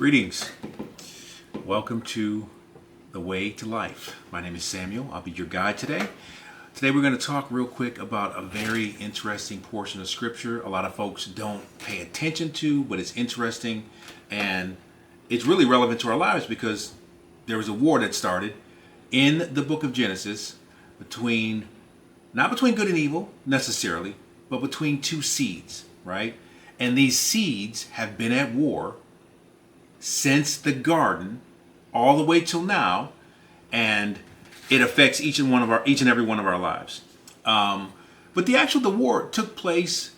Greetings. Welcome to The Way to Life. My name is Samuel. I'll be your guide today. Today we're going to talk real quick about a very interesting portion of Scripture. A lot of folks don't pay attention to, but it's interesting and it's really relevant to our lives because there was a war that started in the book of Genesis not between good and evil necessarily, but between two seeds, right? And these seeds have been at war since the garden all the way till now, and it affects each and every one of our lives. But the war took place.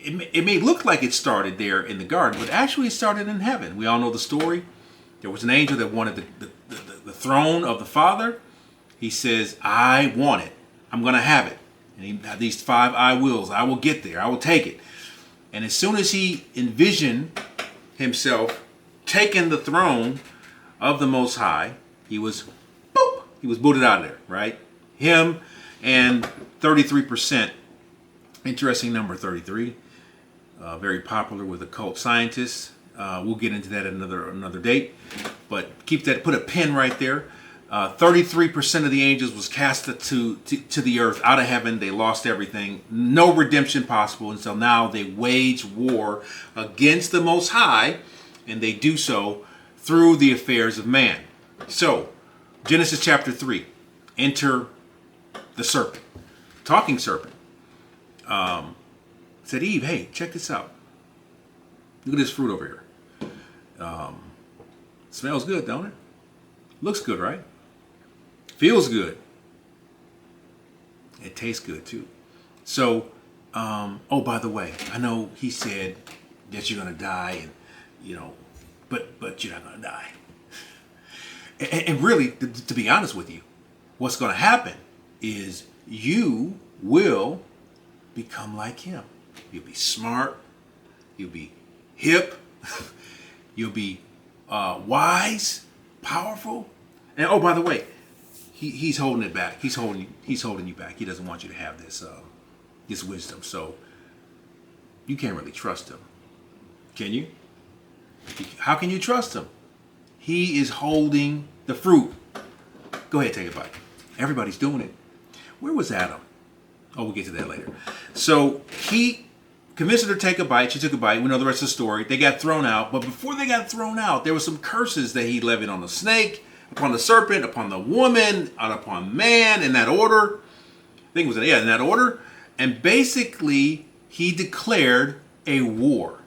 It may look like it started there in the garden, but actually it started in heaven. We all know the story. There was an angel that wanted the throne of the Father. He says, "I want it. I'm going to have it." And he had these 5 I wills. I will get there. I will take it. And as soon as he envisioned himself taking the throne of the Most High, he was booted out of there, right? Him and 33%, interesting number 33, very popular with occult scientists. We'll get into that at another date, but put a pin right there. 33% of the angels was cast to the earth, out of heaven. They lost everything, no redemption possible, and so now they wage war against the Most High, and they do so through the affairs of man. So, Genesis chapter 3, enter the serpent, talking serpent. Said, "Eve, hey, check this out. Look at this fruit over here. Smells good, don't it? Looks good, right? Feels good. It tastes good too. So, oh, by the way, I know he said that you're going to die, and but you're not going to die. And really, to be honest with you, what's going to happen is you will become like him. You'll be smart. You'll be hip. You'll be wise, powerful. And oh, by the way, he's holding it back. He's holding you back. He doesn't want you to have this wisdom. So you can't really trust him, can you? How can you trust him? He is holding the fruit. Go ahead, take a bite. Everybody's doing it. Where was Adam? Oh, we'll get to that later. So he convinced her to take a bite. She took a bite. We know the rest of the story. They got thrown out. But before they got thrown out, there were some curses that he levied on the snake, upon the serpent, upon the woman, and upon man, in that order. I think it was in that order. And basically, he declared a war.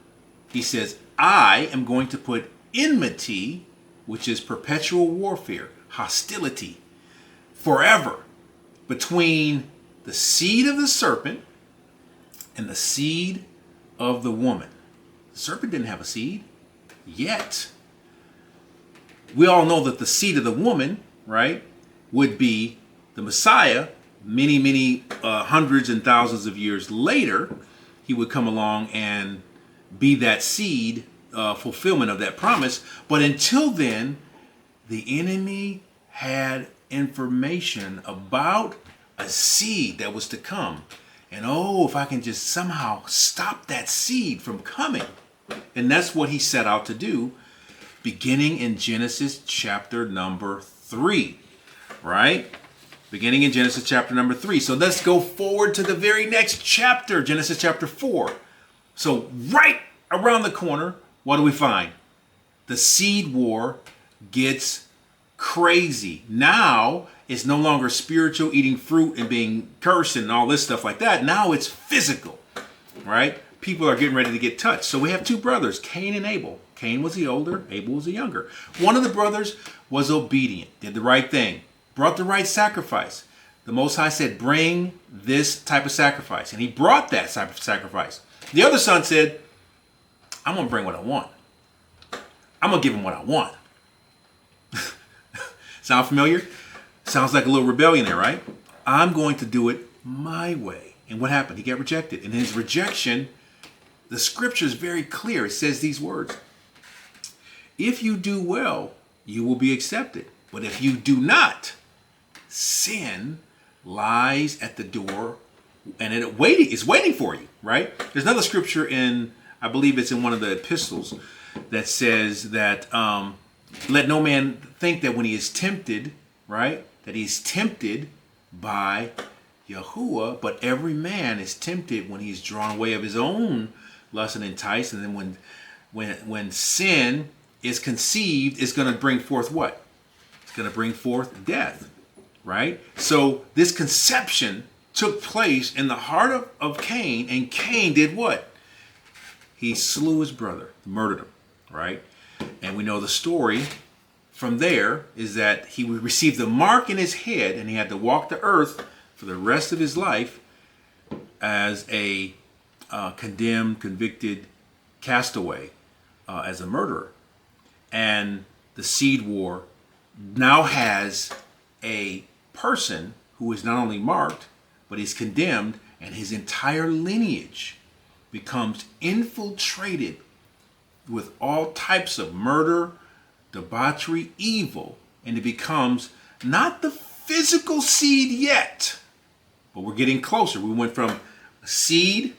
He says, "I am going to put enmity," which is perpetual warfare, hostility, forever, between the seed of the serpent and the seed of the woman. The serpent didn't have a seed yet. We all know that the seed of the woman, right, would be the Messiah. Many hundreds and thousands of years later, he would come along and be that seed, fulfillment of that promise. But until then, the enemy had information about a seed that was to come. And if I can just somehow stop that seed from coming. And that's what he set out to do, beginning in Genesis chapter number 3, right? Beginning in Genesis chapter number 3. So let's go forward to the very next chapter, Genesis chapter 4. So right around the corner, what do we find? The seed war gets crazy. Now it's no longer spiritual, eating fruit and being cursed and all this stuff like that. Now it's physical, right? People are getting ready to get touched. So we have 2 brothers, Cain and Abel. Cain was the older, Abel was the younger. One of the brothers was obedient, did the right thing, brought the right sacrifice. The Most High said, "Bring this type of sacrifice." And he brought that type of sacrifice. The other son said, "I'm going to bring what I want. I'm going to give him what I want." Sound familiar? Sounds like a little rebellion there, right? I'm going to do it my way. And what happened? He got rejected. And in his rejection, the scripture is very clear. It says these words: "If you do well, you will be accepted. But if you do not, sin lies at the door and it's waiting for you," right? There's another scripture I believe it's in one of the epistles, that says that let no man think that when he is tempted, right, that he's tempted by Yahuwah, but every man is tempted when he's drawn away of his own lust and enticed. And then when sin is conceived, it's going to bring forth what? It's going to bring forth death, right? So this conception took place in the heart of Cain, and Cain did what? He slew his brother, murdered him, right? And we know the story from there is that he received the mark in his head, and he had to walk the earth for the rest of his life as a condemned, convicted castaway, as a murderer. And the seed war now has a person who is not only marked, but he's condemned, and his entire lineage becomes infiltrated with all types of murder, debauchery, evil, and it becomes not the physical seed yet, but we're getting closer. We went from a seed,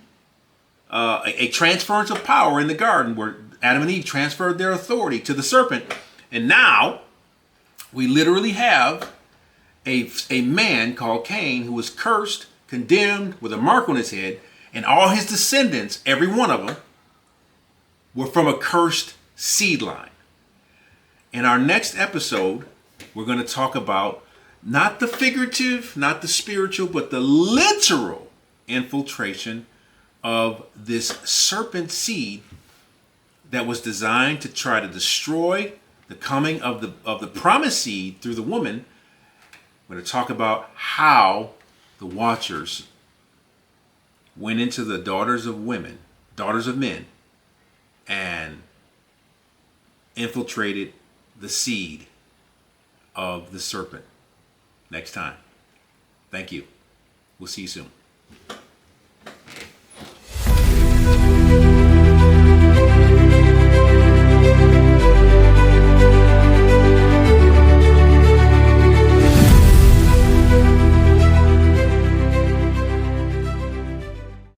a transference of power in the garden where Adam and Eve transferred their authority to the serpent, and now we literally have a man called Cain who was cursed, condemned, with a mark on his head, and all his descendants, every one of them, were from a cursed seed line. In our next episode, we're going to talk about not the figurative, not the spiritual, but the literal infiltration of this serpent seed that was designed to try to destroy the coming of the promised seed through the woman. We're going to talk about how the watchers went into the daughters of men, and infiltrated the seed of the serpent. Next time. Thank you. We'll see you soon.